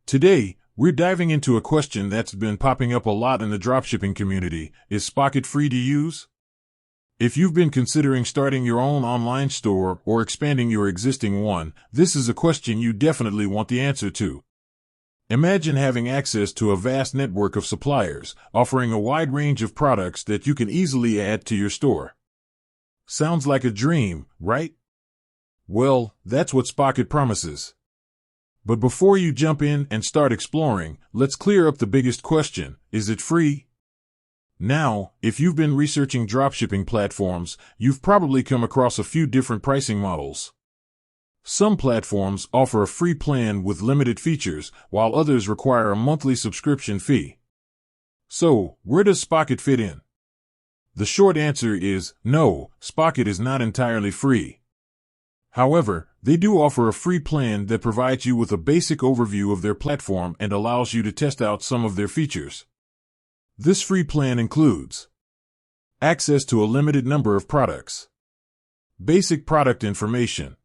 Today, we're diving into a question that's been popping up a lot in the dropshipping community. Is Spocket free to use? If you've been considering starting your own online store or expanding your existing one, this is a question you definitely want the answer to. Imagine having access to a vast network of suppliers, offering a wide range of products that you can easily add to your store. Sounds like a dream, right? Well, that's what Spocket promises. But before you jump in and start exploring, let's clear up the biggest question: is it free? Now, if you've been researching dropshipping platforms, you've probably come across a few different pricing models. Some platforms offer a free plan with limited features, while others require a monthly subscription fee. So, where does Spocket fit in? The short answer is no, Spocket is not entirely free. However, they do offer a free plan that provides you with a basic overview of their platform and allows you to test out some of their features. This free plan includes access to a limited number of products, basic product information,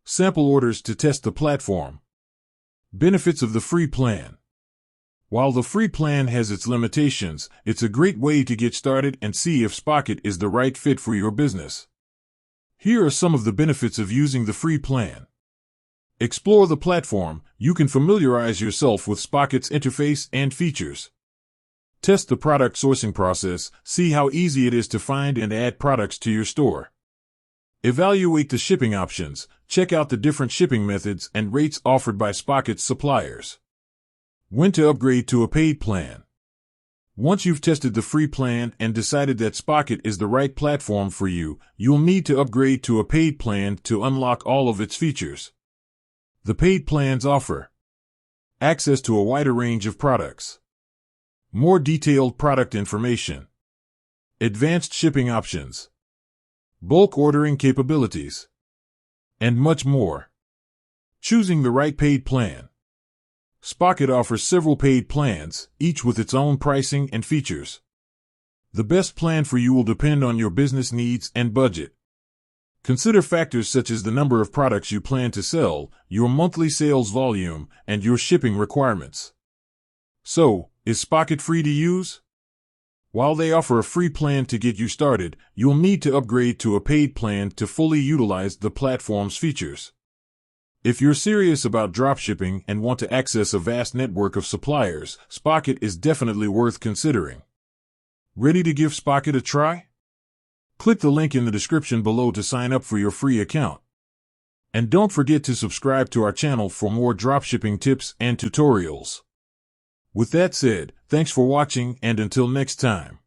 sample orders to test the platform. Benefits of the free plan. While the free plan has its limitations, it's a great way to get started and see if Spocket is the right fit for your business. Here are some of the benefits of using the free plan. Explore the platform. You can familiarize yourself with Spocket's interface and features. Test the product sourcing process. See how easy it is to find and add products to your store. Evaluate the shipping options. Check out the different shipping methods and rates offered by Spocket's suppliers. When to upgrade to a paid plan. Once you've tested the free plan and decided that Spocket is the right platform for you, you'll need to upgrade to a paid plan to unlock all of its features. The paid plans offer access to a wider range of products, more detailed product information, advanced shipping options, bulk ordering capabilities, and much more. Choosing the right paid plan. Spocket offers several paid plans, each with its own pricing and features. The best plan for you will depend on your business needs and budget. Consider factors such as the number of products you plan to sell, your monthly sales volume, and your shipping requirements. So, is Spocket free to use? While they offer a free plan to get you started, you'll need to upgrade to a paid plan to fully utilize the platform's features. If you're serious about dropshipping and want to access a vast network of suppliers, Spocket is definitely worth considering. Ready to give Spocket a try? Click the link in the description below to sign up for your free account. And don't forget to subscribe to our channel for more dropshipping tips and tutorials. With that said, thanks for watching, and until next time.